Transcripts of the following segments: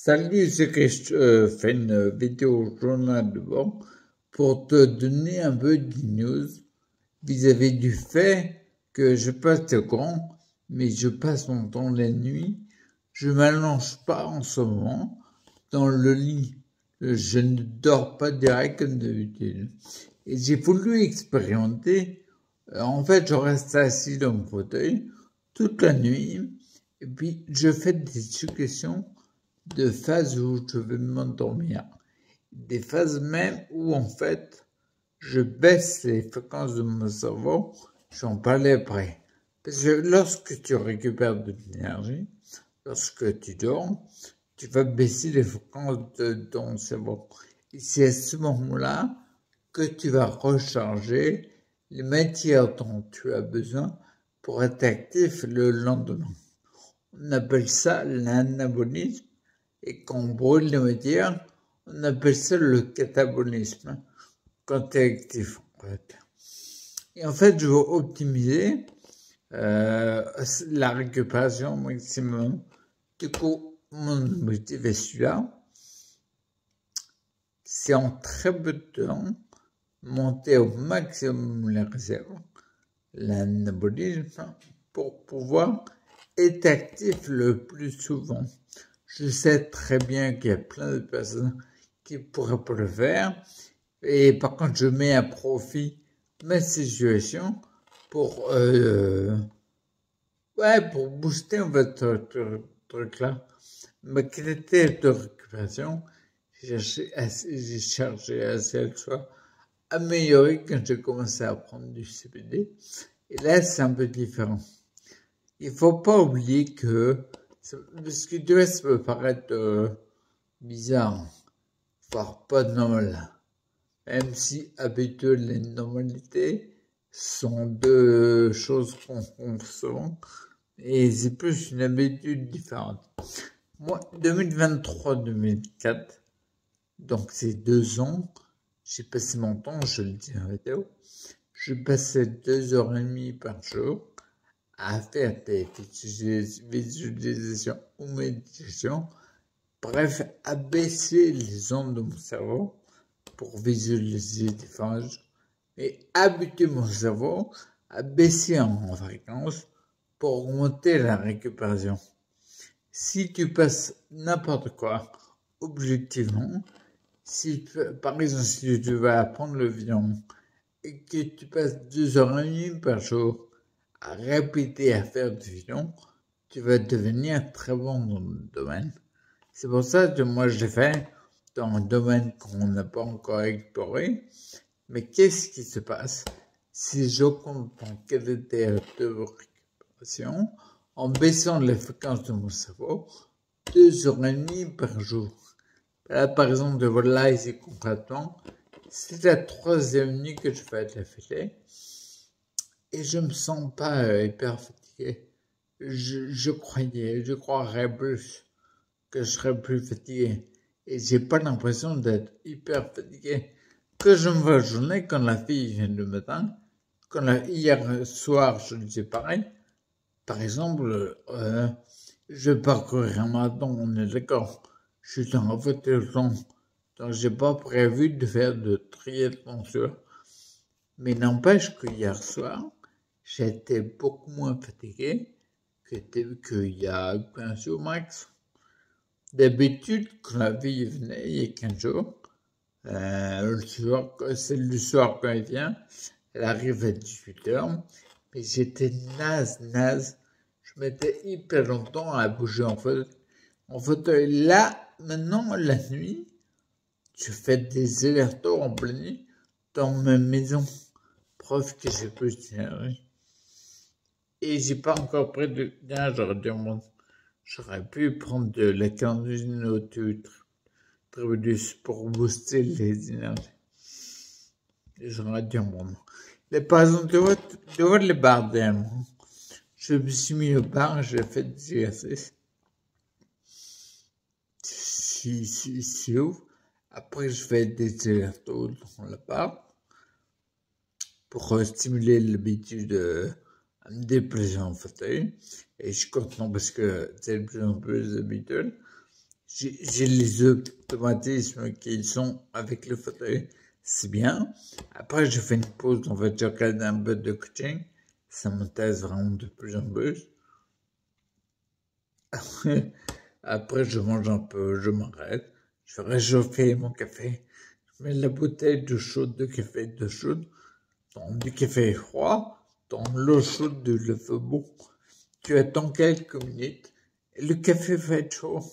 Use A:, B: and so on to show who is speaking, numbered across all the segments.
A: Salut, c'est que je fais une vidéo journal de bord pour te donner un peu de news vis-à-vis du fait que je passe de grand, mais je passe mon temps la nuit. Je m'allonge pas en ce moment dans le lit. Je ne dors pas direct comme d'habitude. Et j'ai voulu expérimenter. En fait, je reste assis dans mon fauteuil toute la nuit et puis je fais des suggestions de phases où je vais m'endormir. Des phases même où, en fait, je baisse les fréquences de mon cerveau. J'en parlais après. Parce que lorsque tu récupères de l'énergie, lorsque tu dors, tu vas baisser les fréquences de ton cerveau. Et c'est à ce moment-là que tu vas recharger les matières dont tu as besoin pour être actif le lendemain. On appelle ça l'anabolisme. Et quand on brûle les matières, on appelle ça le catabolisme, quand tu es actif, en fait. Et en fait, je veux optimiser la récupération au maximum. Du coup, mon objectif est celui-là. C'est en très peu de temps monter au maximum les réserves, l'anabolisme, pour pouvoir être actif le plus souvent. Je sais très bien qu'il y a plein de personnes qui pourraient pas le faire. Et par contre, je mets à profit ma situation pour, pour booster votre truc-là. Ma qualité de récupération, j'ai cherché à ce qu'elle soit améliorée quand j'ai commencé à prendre du CBD. Et là, c'est un peu différent. Il faut pas oublier que, parce que tu vois, ça peut paraître bizarre, voire pas normal, même si habituel et normalité sont deux choses qu'on confond souvent, et c'est plus une habitude différente. Moi, 2023-2004, donc c'est 2 ans, j'ai passé mon temps, je le dis en vidéo, je passais 2h30 par jour à faire des visualisations ou méditations, bref, à baisser les ondes de mon cerveau pour visualiser des phases et habituer mon cerveau à baisser en fréquence pour augmenter la récupération. Si tu passes n'importe quoi, objectivement, si par exemple si tu vas prendre le l'avion et que tu passes 2h30 par jour à répéter à faire du violon, tu vas devenir très bon dans le domaine. C'est pour ça que moi je l'ai fait dans un domaine qu'on n'a pas encore exploré. Mais qu'est-ce qui se passe si j'augmente mon qualité de récupération en baissant les fréquences de mon cerveau 2h30 par jour? Là, par exemple, de voilà ici concrètement, c'est la 3e nuit que je fais de la fêter et je me sens pas hyper fatigué. Je croirais plus que je serais plus fatigué et j'ai pas l'impression d'être hyper fatigué. Que je me vois la journée quand la fille vient le matin, hier soir je disais pareil. Par exemple, je vais parcourir un marathon, on est d'accord. Je suis dans la voiture long, donc j'ai pas prévu de faire de triathlon sûr. Mais n'empêche que hier soir, j'étais beaucoup moins fatigué qu'il y a 15 jours max. D'habitude, quand la vie venait, il y a 15 jours, c'est le soir quand elle vient, elle arrive à 18h, mais j'étais naze. Je mettais hyper longtemps à bouger en fauteuil. Là, maintenant, la nuit, je fais des allers-retours en pleine nuit dans ma maison. Preuve que j'ai plus d'énergie. Et j'ai pas encore pris de gain, j'aurais pu prendre de la candine au tribulus pour booster les énergies. J'aurais dû en prendre. Mais par exemple, tu vois les barres d'air. Je me suis mis au bar, j'ai fait des exercices. Si ouf. Après, je fais des allers-retours dans le bar pour stimuler l'habitude à me déplacer en fauteuil. Et je suis content parce que c'est de plus en plus habituel. j'ai les automatismes qui sont avec le fauteuil, c'est bien. Après, je fais une pause, en fait, je regarde un peu de coaching, ça m'intéresse vraiment de plus en plus. Après, je mange un peu, je m'arrête, je vais réchauffer mon café, je mets la bouteille de café d'eau chaude, dans du café froid, dans l'eau chaude de le feu bon. Tu attends quelques minutes, et le café va être chaud.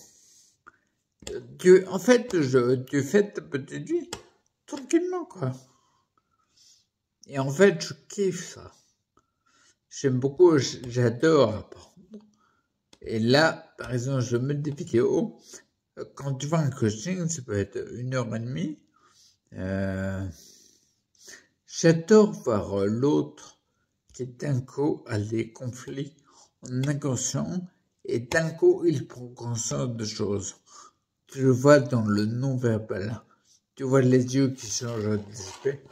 A: En fait, tu fais ta petite vie tranquillement, quoi. Et en fait, je kiffe ça. J'aime beaucoup, j'adore apprendre. Et là, par exemple, je mets des vidéos. Quand tu vas en coaching, ça peut être 1 heure et demie. J'adore voir l'autre qui d'un coup a des conflits en inconscient et d'un coup il prend conscience de choses. Tu le vois dans le non-verbal. Tu vois les yeux qui changent d'aspect.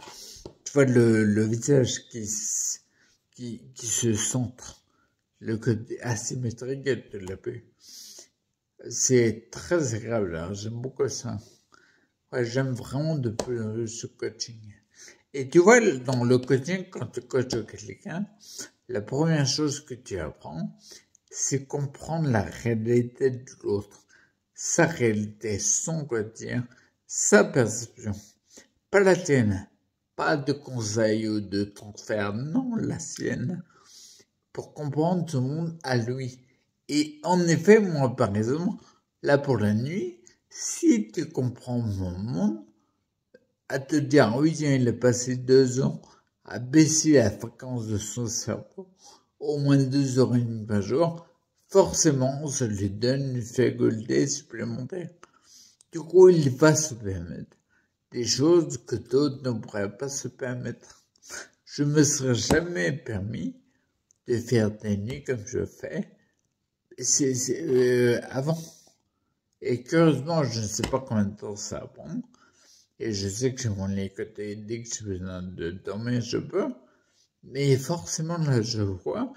A: Tu vois le visage qui se centre. Le côté asymétrique de la paix. C'est très agréable. Hein. J'aime beaucoup ça. Ouais, j'aime vraiment de plus ce coaching. Et tu vois, dans le coaching, quand tu coaches quelqu'un, la première chose que tu apprends, c'est comprendre la réalité de l'autre. Sa réalité, son quotidien, sa perception. Pas la tienne. Pas de conseils ou de transfert, non, la sienne. Pour comprendre ce monde à lui. Et en effet, moi, par exemple, là pour la nuit, si tu comprends mon monde, à te dire, oui, tiens, il a passé 2 ans à baisser la fréquence de son cerveau, au moins 2 heures et demie par jour, forcément, ça lui donne une faculté supplémentaire. Du coup, il va se permettre des choses que d'autres ne pourraient pas se permettre. Je me serais jamais permis de faire des nuits comme je fais avant. Et curieusement, je ne sais pas combien de temps ça va prendre. Et je sais que j'ai mon lit côté, dès que j'ai besoin de dormir, je peux. Mais forcément, là, je vois.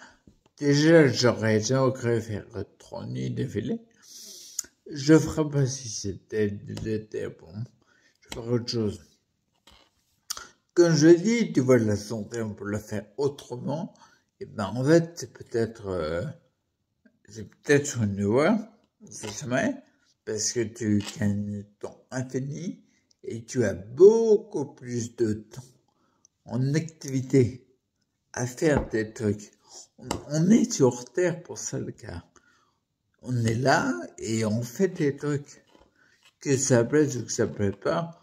A: Déjà, j'aurais jamais faire 3 nuits d'affilée. Je ferais pas si c'était l'été bon. Je ferais autre chose. Comme je dis, tu vois, la santé, on peut la faire autrement. Et ben, en fait, c'est peut-être une voie, c'est jamais, parce que tu gagnes du temps infini et tu as beaucoup plus de temps en activité à faire des trucs. On est sur Terre pour ça, le cas. On est là et on fait des trucs. Que ça plaise ou que ça plaise pas.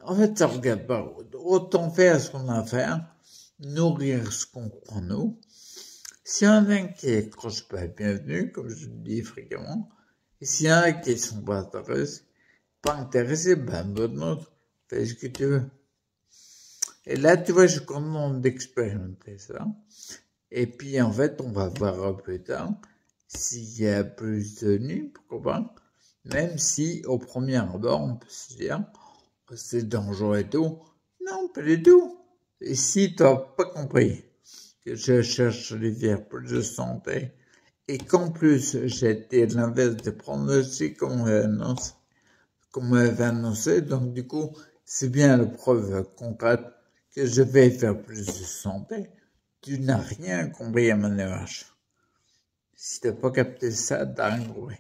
A: En fait, ça regarde pas. Autant faire ce qu'on a à faire, nourrir ce qu'on prend nous. S'il y en a qui accrochent pas, bienvenue, comme je le dis fréquemment. Et s'il y en a qui sont pas intéressés, ben, bonne autre, fais ce que tu veux. Et là, tu vois, je commence d'expérimenter ça. Et puis, en fait, on va voir plus tard s'il y a plus de nuits, pourquoi pas. Même si, au premier abord, on peut se dire, c'est dangereux et tout. Non, pas du tout. Et si tu n'as pas compris que je cherche les vers plus de santé, et qu'en plus, j'ai été l'inverse de prendre aussi comme on m'avait annoncé, donc du coup, c'est bien la preuve concrète que je vais faire plus de santé. Tu n'as rien compris à ma démarche. Si t'as pas capté ça, t'as rien compris.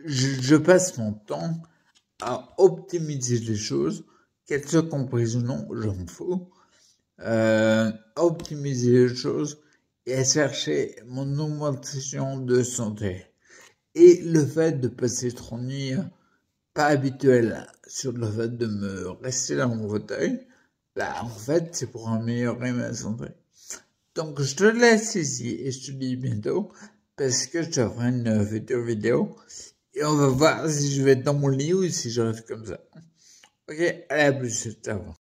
A: Je passe mon temps à optimiser les choses, qu'elles soient comprises ou non, je m'en fous. Optimiser les choses et à chercher mon augmentation de santé. Et le fait de passer 3 nuits pas habituel sur le fait de me rester dans mon fauteuil, bah en fait c'est pour améliorer ma santé. Donc je te laisse ici et je te dis bientôt parce que je te ferai une future vidéo et on va voir si je vais être dans mon lit ou si je reste comme ça. Ok, allez à plus, ciao.